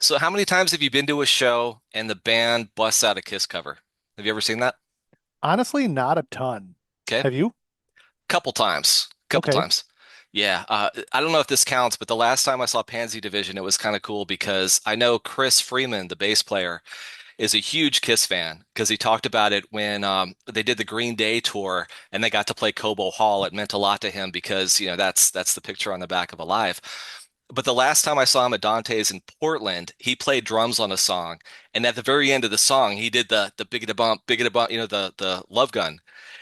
So how many times have you been to a show and the band busts out a Kiss cover? Have you ever seen that? Honestly, not a ton. Okay. Have you? Couple times. Couple Okay. times. Yeah. I don't know if this counts, but the last time I saw Pansy Division, it was kind of cool because I know Chris Freeman, the bass player, is a huge Kiss fan because he talked about it when they did the Green Day tour and they got to play Cobo Hall. It meant a lot to him because, that's the picture on the back of Alive. But the last time I saw him at Dante's in Portland, he played drums on a song, and at the very end of the song, he did the biggity bump, the Love Gun.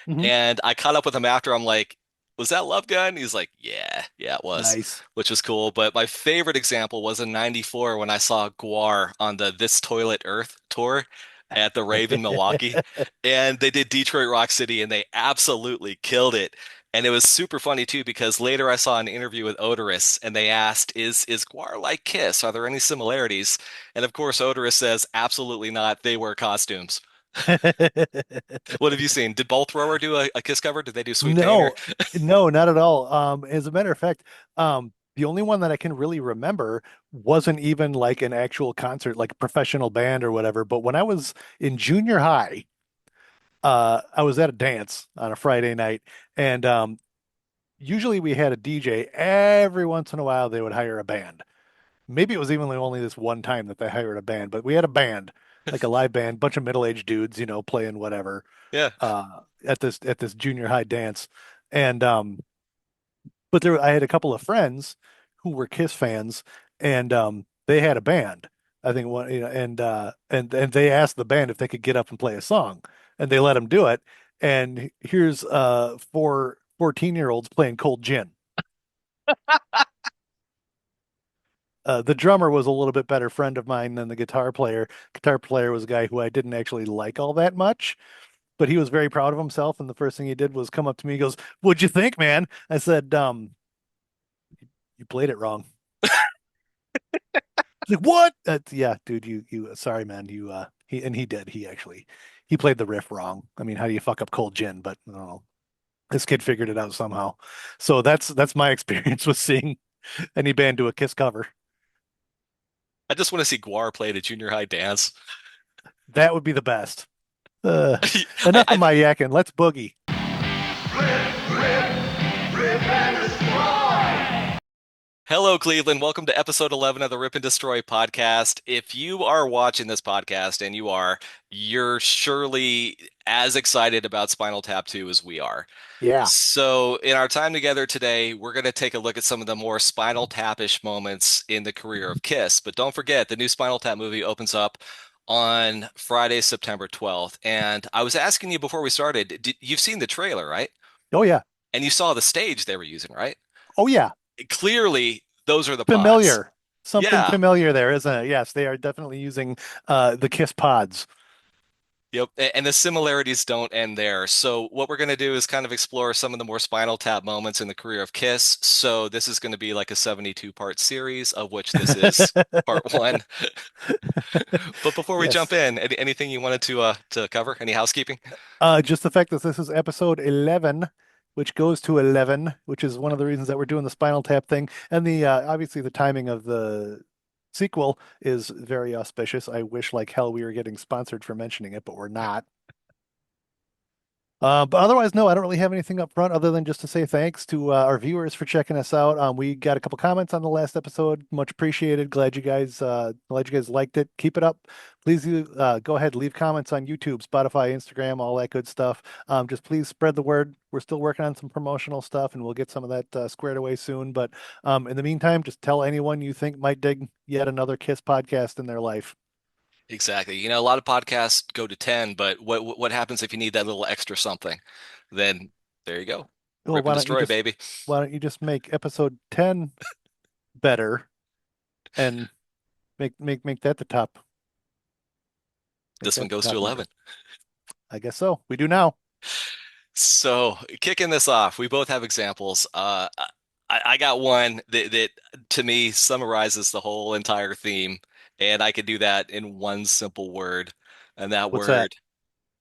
Hmm. And I caught up with him after. I'm like, was that Love Gun? He's like, yeah, yeah, it was, Nice. which was cool. But my favorite example was in '94 when I saw Guar on the This Toilet Earth tour at the Rave in Milwaukee. And they did Detroit Rock City and they absolutely killed it. And it was super funny too because later I saw an interview with Oderus and they asked, is Guar like Kiss? Are there any similarities? And of course, Oderus says, absolutely not. They wear costumes. What have you seen? Did Bolt Thrower do a Kiss cover? Did they do Sweet Pain or? No, no, not at all. As a matter of fact, the only one that I can really remember wasn't even like an actual concert, like a professional band or whatever. But when I was in junior high, I was at a dance on a Friday night, and usually we had a DJ. Every once in a while, they would hire a band. Maybe it was even like only this one time that they hired a band, but we had a band, like a live band, bunch of middle-aged dudes, playing whatever, Yeah. at this junior high dance. And but I had a couple of friends who were Kiss fans, and they had a band. I think one, and they asked the band if they could get up and play a song, and they let them do it. And here's four 14-year-olds playing Cold Gin. The drummer was a little bit better friend of mine than the guitar player. Guitar player was a guy who I didn't actually like all that much, but he was very proud of himself. And the first thing he did was come up to me. He goes, "What'd you think, man?" I said, "You played it wrong." He's like, "What?" Yeah, dude, sorry, man. He did. He played the riff wrong. I mean, how do you fuck up Cold Gin? But I don't know. This kid figured it out somehow. So that's my experience with seeing any band do a Kiss cover. I just want to see Guar play at a junior high dance. That would be the best. Uh, I, enough of I, my yakking. Let's boogie. Hello, Cleveland. Welcome to episode 11 of the Rip and Destroy podcast. If you are watching this podcast, and you're surely as excited about Spinal Tap 2 as we are. Yeah. So, in our time together today, we're going to take a look at some of the more Spinal Tap-ish moments in the career of Kiss. But don't forget, the new Spinal Tap movie opens up on Friday, September 12th. And I was asking you before we started, you've seen the trailer, right? Oh yeah. And you saw the stage they were using, right? Oh yeah. Clearly, those are the pods. Familiar. Something Yeah. familiar there, isn't it? Yes, they are definitely using the Kiss pods. Yep. And the similarities don't end there. So what we're going to do is kind of explore some of the more Spinal Tap moments in the career of Kiss. So this is going to be like a 72 part series, of which this is part one. But before we jump Yes. in, anything you wanted to cover? Any housekeeping? Just the fact that this is episode 11, which goes to 11, which is one of the reasons that we're doing the Spinal Tap thing. And the obviously the timing of the sequel is very auspicious. I wish like hell we were getting sponsored for mentioning it, but we're not. But otherwise, no, I don't really have anything up front other than just to say thanks to our viewers for checking us out. We got a couple comments on the last episode, much appreciated. Glad you guys liked it. Keep it up. Please go ahead, leave comments on YouTube, Spotify, Instagram, all that good stuff. Just please spread the word. We're still working on some promotional stuff, and we'll get some of that squared away soon. But in the meantime, just tell anyone you think might dig yet another Kiss podcast in their life. Exactly. A lot of podcasts go to 10, but what happens if you need that little extra something? Then there you go. Well, Rip and destroy, baby. why don't you just make episode 10 better and make that the top. Make This one that the goes to top 11. number. I guess so. We do now. So, kicking this off, we both have examples. I got one that to me summarizes the whole entire theme, and I could do that in one simple word, and that What's that? word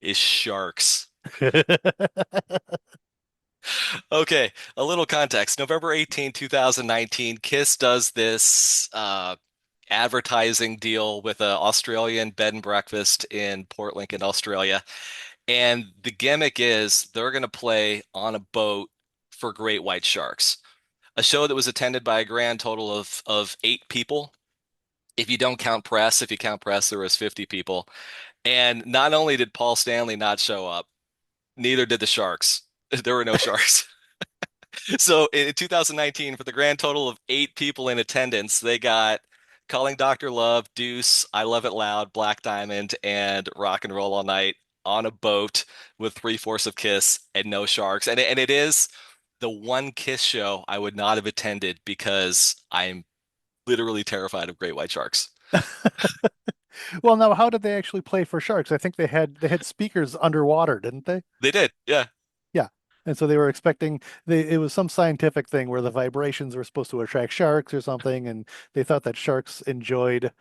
is sharks. Okay, a little context. November 18, 2019, Kiss does this. advertising deal with an Australian bed and breakfast in Port Lincoln, Australia. And the gimmick is they're going to play on a boat for great white sharks. A show that was attended by a grand total of 8 people. If you don't count press, if you count press, there was 50 people. And not only did Paul Stanley not show up, neither did the Sharks. There were no Sharks. So in 2019, for the grand total of 8 people in attendance, they got Calling Dr. Love, Deuce, I Love It Loud, Black Diamond, and Rock and Roll All Night on a boat with three-fourths of Kiss and no Sharks. And it is the one Kiss show I would not have attended because I'm literally terrified of great white sharks. Well, now, how did they actually play for sharks? I think they had speakers underwater, didn't they? They did, yeah. Yeah. And so they were expecting it was some scientific thing where the vibrations were supposed to attract sharks or something, and they thought that sharks enjoyed,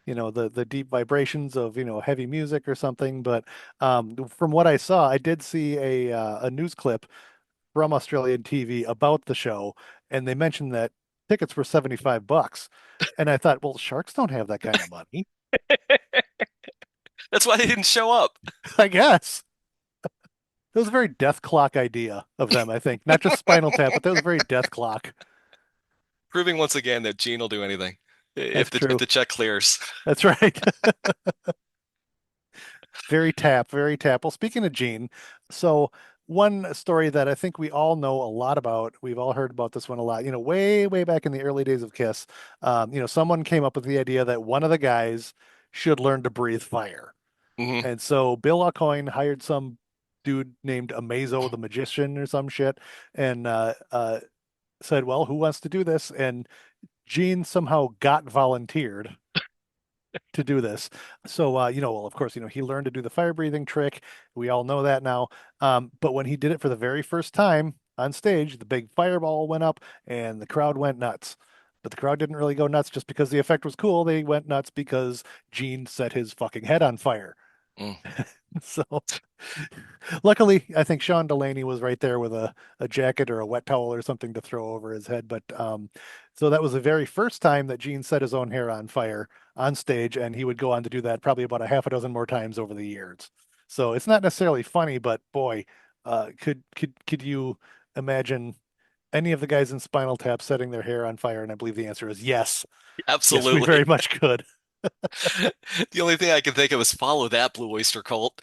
the deep vibrations of, heavy music or something. But from what I saw, I did see a news clip from Australian TV about the show, and they mentioned that tickets were $75. And I thought, well, sharks don't have that kind of money, That's why they didn't show up, I guess. That was a very death clock idea of them, I think. Not just Spinal Tap, but that was a very death clock. proving once again that Gene will do anything That's if true. the check clears. That's right. Very tap, very tap. Well, speaking of Gene, so one story that I think we all know a lot about, we've all heard about this one a lot, way, way back in the early days of Kiss, someone came up with the idea that one of the guys should learn to breathe fire. Hmm. And so Bill Aucoin hired some dude named Amazo the magician or some shit and said, well, who wants to do this? And Gene somehow got volunteered to do this. So, well, of course, he learned to do the fire breathing trick. We all know that now. But when he did it for the very first time on stage, the big fireball went up and the crowd went nuts. But the crowd didn't really go nuts just because the effect was cool. They went nuts because Gene set his fucking head on fire. Mm. So luckily, I think Sean Delaney was right there with a jacket or a wet towel or something to throw over his head. But so that was the very first time that Gene set his own hair on fire on stage, and he would go on to do that probably about a half a dozen more times over the years. So it's not necessarily funny, but boy, could you imagine any of the guys in Spinal Tap setting their hair on fire? And I believe the answer is yes. Yes, we Absolutely. very much could. The only thing I can think of is follow that Blue Oyster Cult.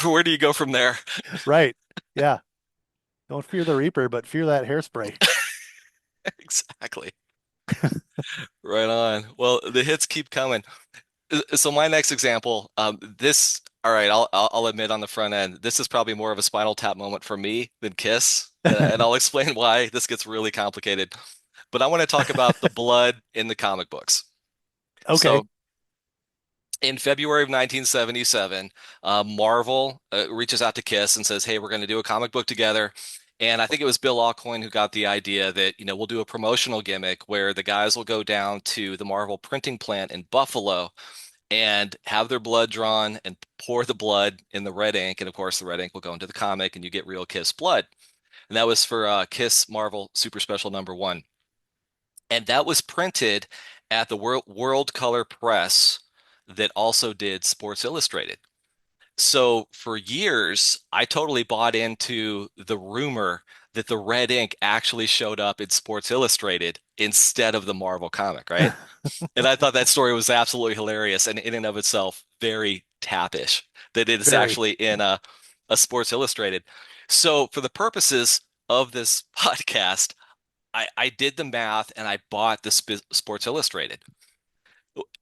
Where do you go from there? Right. Yeah. Don't fear the Reaper, but fear that hairspray. Exactly. Right on. Well, the hits keep coming. So my next example, all right, I'll admit on the front end, this is probably more of a Spinal Tap moment for me than Kiss, and I'll explain why this gets really complicated. But I want to talk about the blood in the comic books. Okay. So in February of 1977, Marvel reaches out to Kiss and says, "Hey, we're going to do a comic book together." And I think it was Bill Aucoin who got the idea that, we'll do a promotional gimmick where the guys will go down to the Marvel printing plant in Buffalo and have their blood drawn and pour the blood in the red ink. And of course, the red ink will go into the comic and you get real Kiss blood. And that was for Kiss Marvel Super Special #1. And that was printed at the World Color Press that also did Sports Illustrated. So for years, I totally bought into the rumor that the red ink actually showed up in Sports Illustrated instead of the Marvel comic, right? And I thought that story was absolutely hilarious and in and of itself very tappish that it is Very. actually in a Sports Illustrated. So for the purposes of this podcast, I did the math and I bought the Sports Illustrated.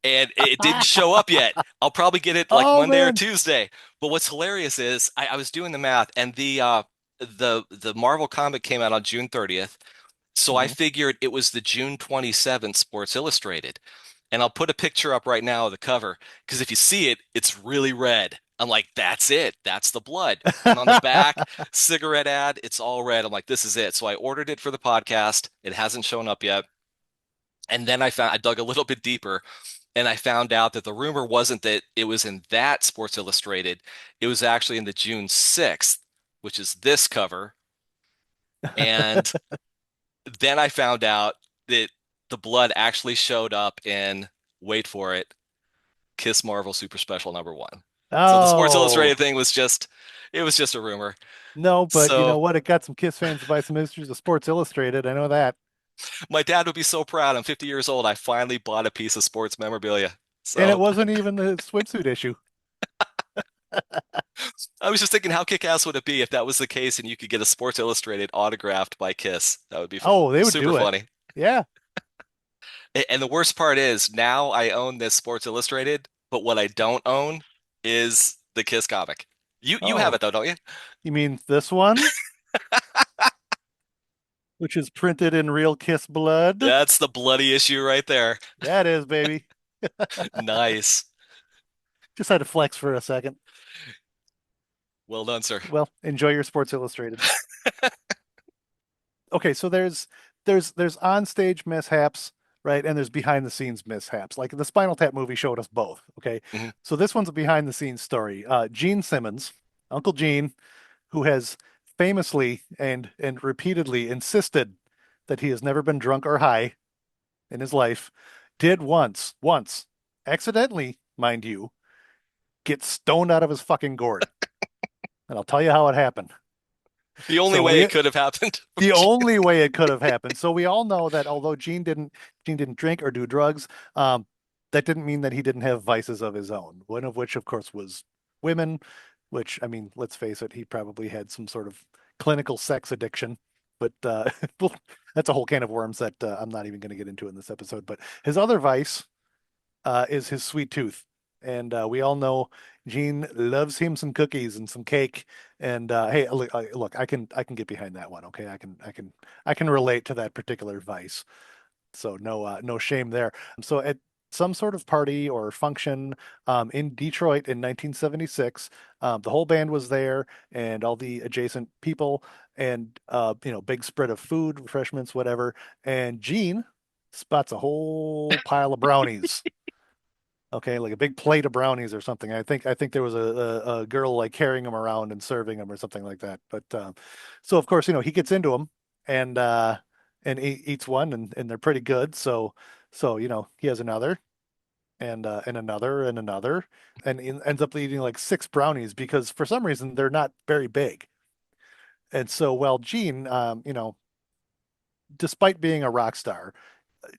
And it didn't show up yet. I'll probably get it like Oh Monday or man. Tuesday. But what's hilarious is I was doing the math and the Marvel comic came out on June 30th. So I Mhm. figured it was the June 27th Sports Illustrated. And I'll put a picture up right now of the cover because if you see it, it's really red. I'm like, that's it. That's the blood. And on the back, cigarette ad, it's all red. I'm like, this is it. So I ordered it for the podcast. It hasn't shown up yet. And then I dug a little bit deeper and I found out that the rumor wasn't that it was in that Sports Illustrated. It was actually in the June 6th, which is this cover. And Then I found out that the blood actually showed up in, wait for it, Kiss Marvel Super Special #1. So the Sports Oh, Illustrated thing was just, it was just a rumor. no, but you So know what? It got some Kiss fans to buy some issues of Sports Illustrated. I know that. my dad would be so proud. I'm 50 years old. I finally bought a piece of sports memorabilia. And it So wasn't even the swimsuit issue. I was just thinking, how kick-ass would it be if that was the case and you could get a Sports Illustrated autographed by Kiss? That would be Oh, they would super do it. funny. Yeah. And the worst part is now I own this Sports Illustrated, but what I don't own is the Kiss comic. You have Oh, it though, don't you? you mean this one, which is printed in real Kiss blood? That's the bloody issue right there. That is, baby. Nice. Just had to flex for a second. Well done, sir. Well, enjoy your Sports Illustrated. Okay, so there's on stage mishaps, right? And there's behind the scenes mishaps. Like the Spinal Tap movie showed us both. Okay. Mhm. So this one's a behind the scenes story. Gene Simmons, Uncle Gene, who has famously and repeatedly insisted that he has never been drunk or high in his life, did once, accidentally, mind you, get stoned out of his fucking gourd. And I'll tell you how it happened. The only So way it we could have happened. the only way it could have happened. So we all know that although Gene didn't drink or do drugs, that didn't mean that he didn't have vices of his own. One of which, of course, was women. Which I mean, let's face it, he probably had some sort of clinical sex addiction. But well, that's a whole can of worms that I'm not even going to get into in this episode. But his other vice is his sweet tooth. And we all know Gene loves him some cookies and some cake. And hey, look, I can get behind that one. Okay, I can relate to that particular vice. So no shame there. So at some sort of party or function in Detroit in 1976, the whole band was there and all the adjacent people and big spread of food, refreshments, whatever. And Gene spots a whole pile of brownies. Okay, like a big plate of brownies or something. I think there was a girl like carrying them around and serving them or something like that. But so of course, he gets into them and eats one and they're pretty good. So he has another and another and another and ends up eating like six brownies because for some reason they're not very big. And so well, Gene, despite being a rock star,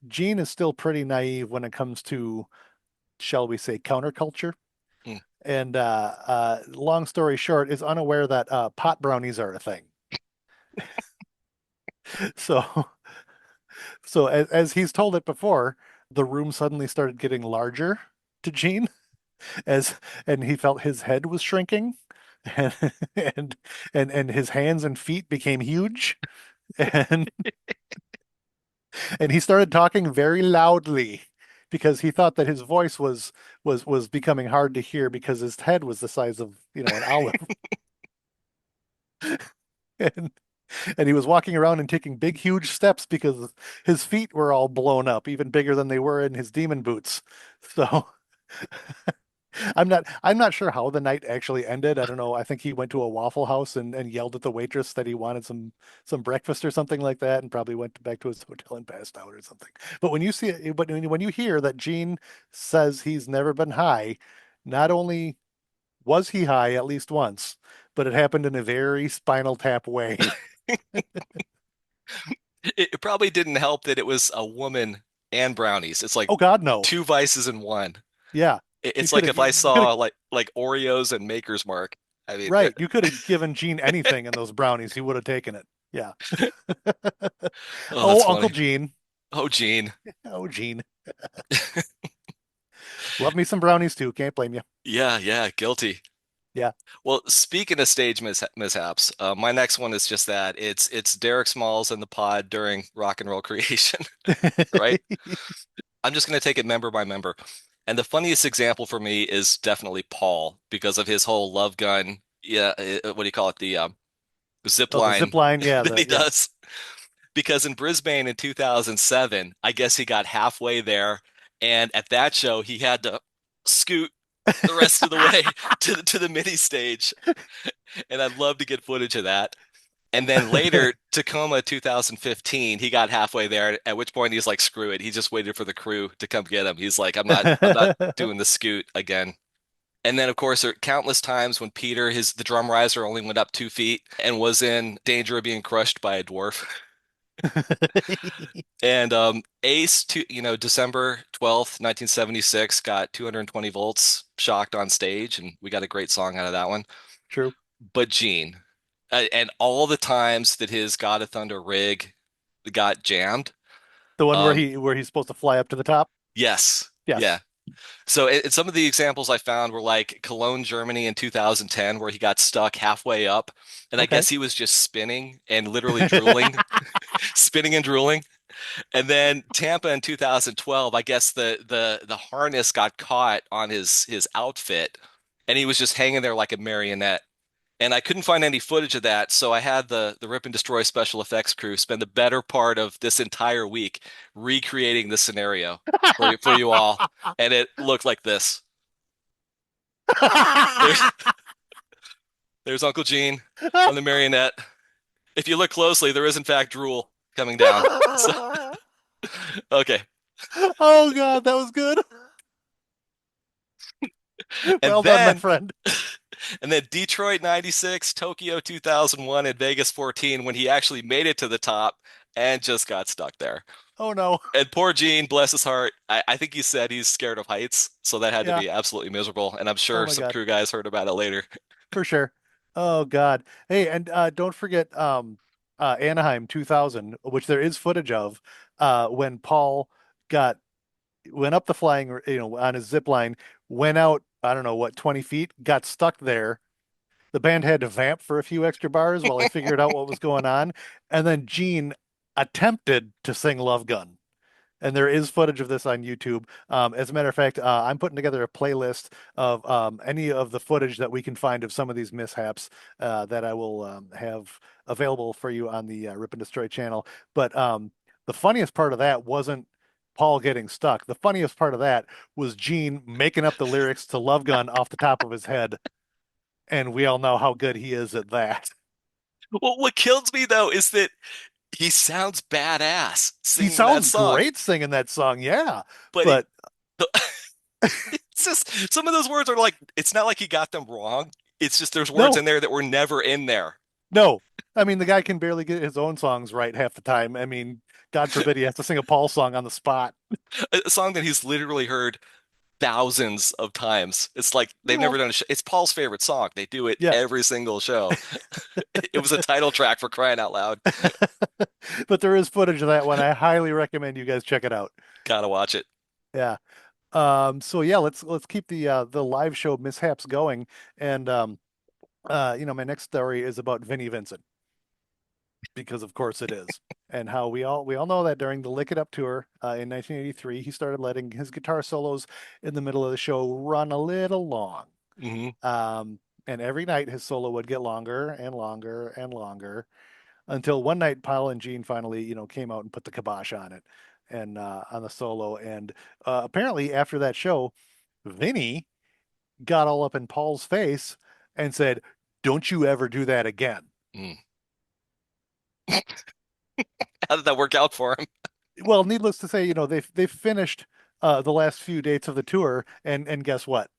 Gene is still pretty naive when it comes to, shall we say, counterculture. Hmm. And long story short, is unaware that pot brownies are a thing. So, so as he's told it before, the room suddenly started getting larger to Gene as and he felt his head was shrinking, and and and his hands and feet became huge, and and he started talking very loudly because he thought that his voice was becoming hard to hear because his head was the size of an olive. And and he was walking around and taking big, huge steps because his feet were all blown up, even bigger than they were in his demon boots. So I'm not sure how the night actually ended. I don't know. I think he went to a Waffle House and yelled at the waitress that he wanted some breakfast or something like that, and probably went back to his hotel and passed out or something. But when you hear that Gene says he's never been high, not only was he high at least once, but it happened in a very Spinal Tap way. It probably didn't help that it was a woman and brownies. It's like Oh God, no. two vices in one. Yeah. You It's could like have if I you could have saw like Oreos and Maker's Mark. I mean, right. You could have given Gene anything in those brownies. He would have taken it. Yeah. oh, that's Oh, Uncle funny. Gene. Oh, Gene. Oh, Gene. Love me some brownies too. Can't blame you. Yeah, yeah, guilty. Yeah. Well, speaking of stage mishaps, my next one is just that. It's Derek Smalls and the pod during rock and roll creation, right? I'm just going to take it member by member. And the funniest example for me is definitely Paul because of his whole love gun. Yeah, what do you call it? The zip Oh, the zip line line. Yeah. that The he yeah. does. Because in Brisbane in 2007, I guess he got halfway there, and at that show he had to scoot the rest of the way to the mini stage, and I'd love to get footage of that. And then later, Tacoma 2015, he got halfway there, at which point he's like, screw it. He just waited for the crew to come get him. He's like, I'm not doing the scoot again. And then, of course, there are countless times when Peter, the drum riser, only went up 2 feet and was in danger of being crushed by a dwarf. And Ace, December 12th, 1976, got 220 volts, shocked on stage, and we got a great song out of that one. True. But Gene, and all the times that his God of Thunder rig got jammed, The one where um, he's supposed to fly up to the top. yes, yeah. Yes. So some of the examples I found were like Cologne, Germany in 2010, where he got stuck halfway up, and I Okay. guess he was just spinning and literally drooling, spinning and drooling. And then Tampa in 2012, I guess the harness got caught on his outfit, and he was just hanging there like a marionette. And I couldn't find any footage of that, so I had the Rip and Destroy special effects crew spend the better part of this entire week recreating the scenario for you all, and it looked like this. There's there's Uncle Gene on the marionette. If you look closely, there is in fact drool coming down. So okay, Oh God, that was good. and Well done, my then friend. and then Detroit 96, Tokyo 2001, and Vegas 14 when he actually made it to the top and just got stuck there. Oh no. And poor Gene, bless his heart, I think he said he's scared of heights, so that had to Yeah. be absolutely miserable. And I'm Oh sure my some God. crew guys heard about it later. For sure. Oh God. Hey, and don't forget Anaheim 2000, which there is footage of when Paul got went up the flying, on his zip line, went out, I don't know what, 20 feet, got stuck there. The band had to vamp for a few extra bars while they figured out what was going on. And then Gene attempted to sing Love Gun. And there is footage of this on YouTube. As a matter of fact, I'm putting together a playlist of any of the footage that we can find of some of these mishaps that I will have available for you on the Rip and Destroy channel. But the funniest part of that wasn't Paul getting stuck. The funniest part of that was Gene making up the lyrics to Love Gun off the top of his head. And we all know how good he is at that. Well, what kills me though is that he sounds badass He singing that sounds song, great singing that song, yeah. but But the, it's just some of those words are like, it's not like he got them wrong. It's just there's words no, in there that were never in there. no. I mean, the guy can barely get his own songs right half the time. I mean, God forbid he has to sing a Paul song on the spot. A song that he's literally heard thousands of times. It's like they've Well, never done a show. It's Paul's favorite song. They do it yeah. every single show. It was a title track for crying out loud. But there is footage of that one. I highly recommend you guys check it out. Gotta watch it. Yeah. So yeah, let's keep the live show mishaps going. And my next story is about Vinnie Vincent, because of course it is. And how we all know that during the Lick It Up tour in 1983, he started letting his guitar solos in the middle of the show run a little long. Hmm. And every night his solo would get longer and longer and longer until one night Paul and Gene finally, came out and put the kibosh on it and on the solo. And apparently after that show, Vinny got all up in Paul's face and said, "Don't you ever do that again." Mm. How did that work out for him? Well, needless to say, they've finished the last few dates of the tour, and guess what?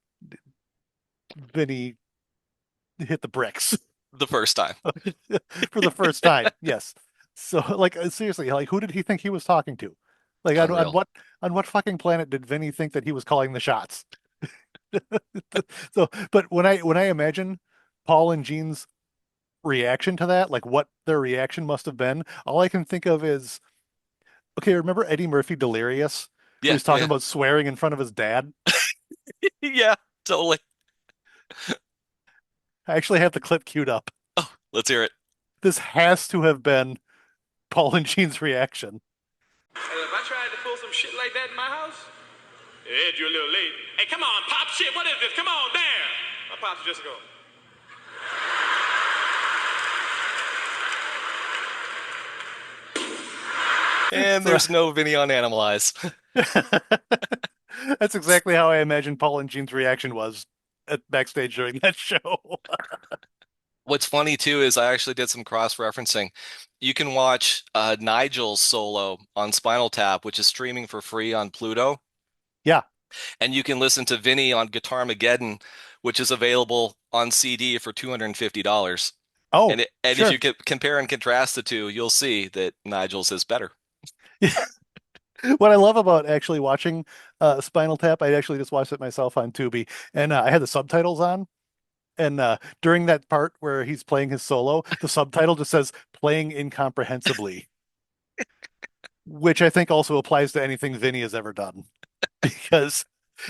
Vinny hit the bricks The first time. for the first time. Yes. So, like, seriously, like, who did he think he was talking to? Like, on Unreal. what fucking planet did Vinny think that he was calling the shots? So, but when I imagine Paul and Gene's reaction to that, like what their reaction must have been, all I can think of is, okay, remember Eddie Murphy Delirious, where Yeah, he's yeah, talking about swearing in front of his dad? yeah. Yeah, totally. I actually have the clip queued up. Oh, let's hear it. This has to have been Paul and Gene's reaction. And if I tried to pull some shit like that in my house, Ed, you're a little late. Hey, come on, pop shit. What is this? Come on, there. My pops just go. And So there's no Vinny on Animalize. that's exactly how I imagine Paul and Gene's reaction was at backstage during that show. What's funny too is I actually did some cross-referencing. You can watch Nigel's solo on Spinal Tap, which is streaming for free on Pluto, Yeah. and you can listen to Vinny on Guitar Mageddon, which is available on CD for $250. Oh, And if sure. you compare and contrast the two, you'll see that Nigel's is better. What I love about actually watching Spinal Tap, I actually just watched it myself on Tubi, and I had the subtitles on. And during that part where he's playing his solo, the subtitle just says "playing incomprehensibly," which I think also applies to anything Vinny has ever done. Because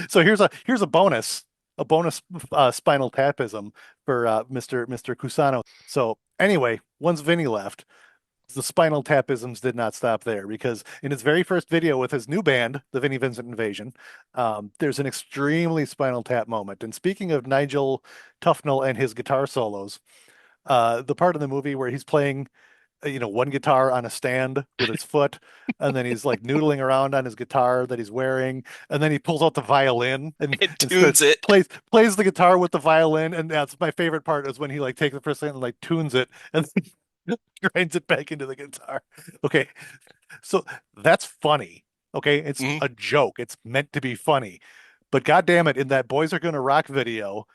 so here's a bonus Spinal Tapism for Mr. Cusano. So anyway, once Vinny left, the Spinal Tapisms did not stop there because in his very first video with his new band, the Vinnie Vincent Invasion, there's an extremely Spinal Tap moment. And speaking of Nigel Tufnell and his guitar solos, the part of the movie where he's playing, one guitar on a stand with his foot, and then he's like noodling around on his guitar that he's wearing, and then he pulls out the violin and It instead tunes it. plays the guitar with the violin, and that's my favorite part is when he like takes the first thing and like tunes it and grinds it back into the guitar. Okay, so that's funny. Okay, it's Mhm. a joke. It's meant to be funny. But God damn it, in that Boys Are Gonna Rock video,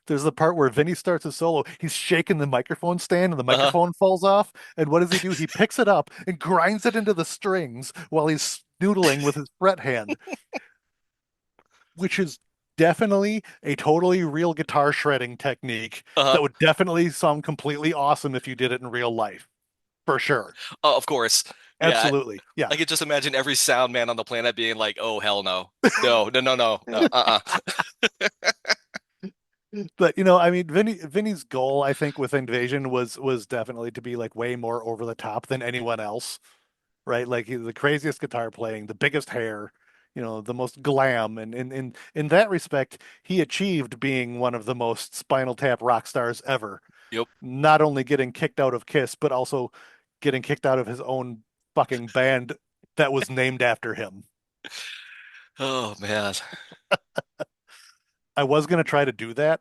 there's the part where Vinny starts a solo. He's shaking the microphone stand and the Uh-huh. microphone falls off. And what does he do? He picks it up and grinds it into the strings while he's noodling with his fret hand, which is definitely a totally real guitar shredding technique Uh-huh. that would definitely sound completely awesome if you did it in real life, for sure. Oh, of course. Yeah, Absolutely. Yeah. I could just imagine every sound man on the planet being like, "Oh hell no, no, no, no, no, no, But I mean, Vinny's goal, I think, with Invasion was definitely to be like way more over the top than anyone else, right? Like he's the craziest guitar playing, the biggest hair, the most glam, and in that respect, he achieved being one of the most Spinal Tap rock stars ever. Yep. Not only getting kicked out of Kiss, but also getting kicked out of his own fucking band that was named after him. Oh man, I was gonna try to do that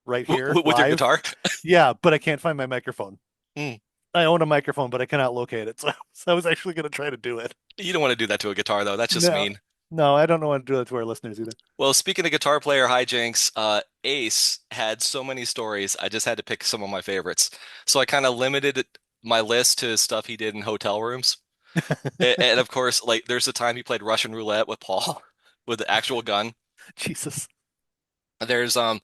right here With your live. guitar? Yeah, but I can't find my microphone. Hmm. I own a microphone, but I cannot locate it. So I was actually going to try to do it. You don't want to do that to a guitar though. That's just No, mean. no, I don't know how to do that to our listeners either. Well, speaking of guitar player hijinks, Ace had so many stories. I just had to pick some of my favorites. So I kind of limited my list to stuff he did in hotel rooms. And of course, like there's the time he played Russian roulette with Paul with the actual gun. Jesus. There's the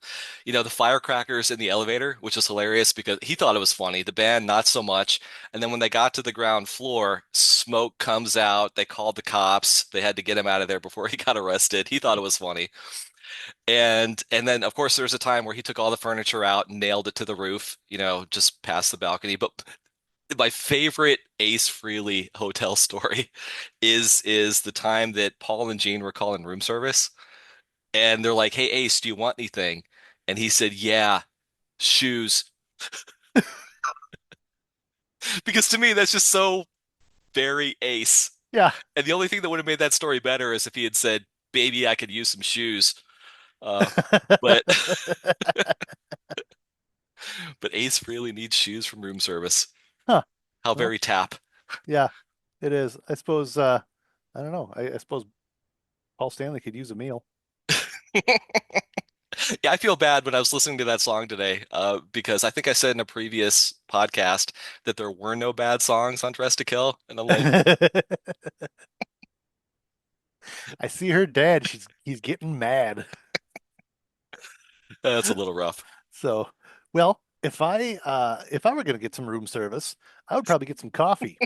firecrackers in the elevator, which is hilarious because he thought it was funny. The band not so much. And then when they got to the ground floor, smoke comes out. They called the cops. They had to get him out of there before he got arrested. He thought it was funny. And then of course there's a time where he took all the furniture out and nailed it to the roof, just past the balcony. But my favorite Ace Frehley hotel story is the time that Paul and Gene were calling room service. And they're like, "Hey Ace, do you want anything?" And he said, "Yeah, shoes." Because to me, that's just so very Ace. Yeah. And the only thing that would have made that story better is if he had said, "Baby, I could use some shoes." Uh, but but Ace really needs shoes from room service. Huh. How Well, very tap. yeah, it is. I suppose, I don't know. I suppose Paul Stanley could use a meal. Yeah, I feel bad when I was listening to that song today, because I think I said in a previous podcast that there were no bad songs on Dress to Kill, and I'm like, I see her dad. He's getting mad. that's a little rough. So, well, if I were gonna get some room service, I would probably get some coffee.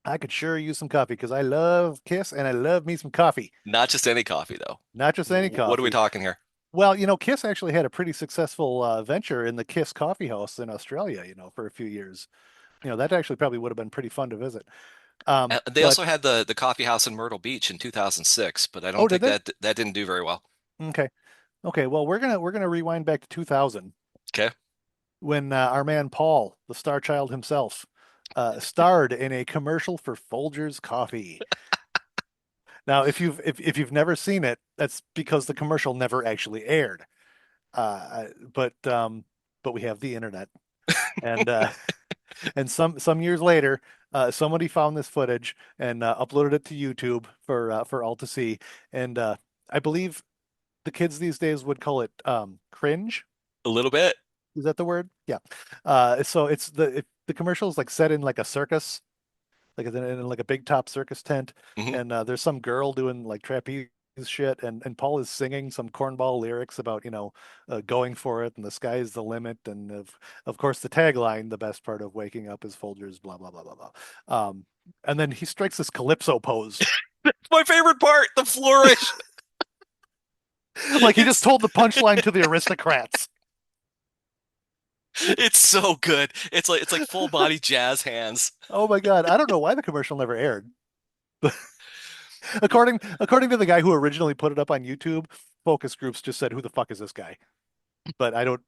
I could sure use some coffee because I love Kiss and I love me some coffee. Not just any coffee though. Not just any What are we coffee. talking here? Well, Kiss actually had a pretty successful venture in the Kiss Coffee House in Australia, for a few years. That actually probably would have been pretty fun to visit. They But also had the coffee house in Myrtle Beach in 2006, but I oh, don't did think they? that didn't do very well. Okay. Okay. Well, we're gonna rewind back to 2000 Okay. when our man Paul, the star child himself, starred in a commercial for Folgers coffee. Now, if you've never seen it, that's because the commercial never actually aired. But but we have the internet. And and some years later, somebody found this footage and uploaded it to YouTube for all to see. And I believe the kids these days would call it cringe. A little bit. Is that the word? Yeah. So it's the commercial is like set in like a circus, like in like a big top circus tent, Hmm. and there's some girl doing like trapeze shit, and Paul is singing some cornball lyrics about going for it and the sky's the limit, and of course the tagline, the best part of waking up is Folgers, blah blah blah blah blah. And then he strikes this calypso pose, My favorite part, the flourish. like he just It's told the punchline to the aristocrats. it's so good. It's like full body jazz hands. Oh my God, I don't know why the commercial never aired. Well, According to the guy who originally put it up on YouTube, focus groups just said, "Who the fuck is this guy?" But I don't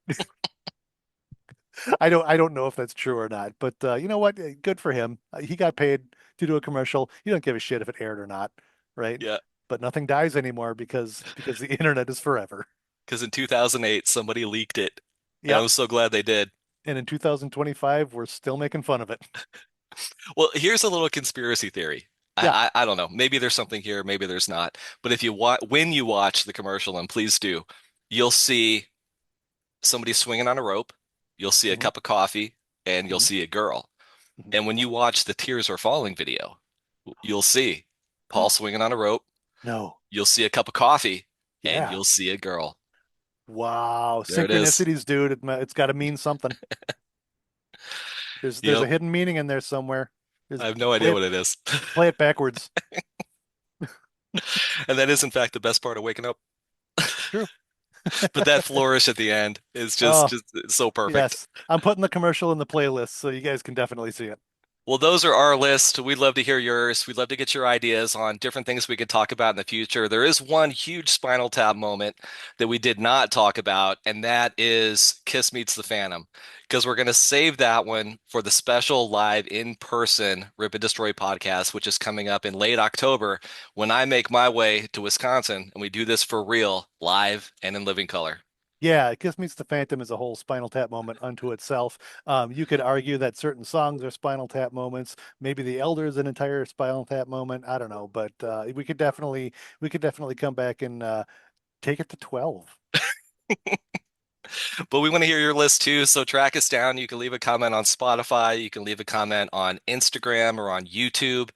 know if that's true or not. But you know what? Good for him. He got paid to do a commercial. You don't give a shit if it aired or not, right? yeah, But nothing dies anymore because the internet is forever. because in 2008 somebody leaked it, and Yep. I'm so glad they did. And in 2025, we're still making fun of it. Well, here's a little conspiracy theory. Yeah. I don't know. Maybe there's something here, maybe there's not. But if you when you watch the commercial, and please do, you'll see somebody swinging on a rope, you'll see a Hmm. cup of coffee, and you'll Hmm. see a girl. Hmm. And when you watch the Tears Are Falling video, you'll see Paul swinging on a rope, No. you'll see a cup of coffee, and Yeah. you'll see a girl. Wow. There it is. Synchronicities, dude. It's got to mean something. There's Yep. a hidden meaning in there somewhere. I There's have no idea what it is. play it backwards. And that is, in fact, the best part of waking up. True. But that flourish at the end is just Oh, just so perfect. yes. I'm putting the commercial in the playlist so you guys can definitely see it. Well, those are our list. We'd love to hear yours. We'd love to get your ideas on different things we could talk about in the future. There is one huge Spinal Tap moment that we did not talk about, and that is Kiss Meets the Phantom, because we're going to save that one for the special live in-person Rip and Destroy podcast, which is coming up in late October when I make my way to Wisconsin and we do this for real, live and in living color. Yeah, Kiss Meets the Phantom is a whole Spinal Tap moment unto itself. You could argue that certain songs are Spinal Tap moments. Maybe The Elder is an entire Spinal Tap moment. I don't know, but we could definitely come back and take it to 12. But we want to hear your list too. So track us down. You can leave a comment on Spotify. You can leave a comment on Instagram or on YouTube.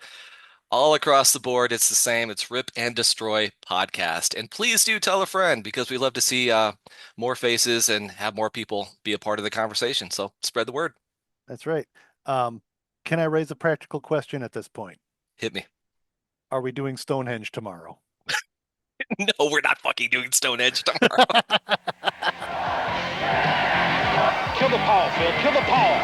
All across the board, it's the same. It's Rip and Destroy podcast. And please do tell a friend because we love to see more faces and have more people be a part of the conversation. So spread the word. That's right. Um, can I raise a practical question at this point? Hit me. Are we doing Stonehenge tomorrow? No, we're not fucking doing Stonehenge tomorrow. Kill the power, Phil. Kill the power.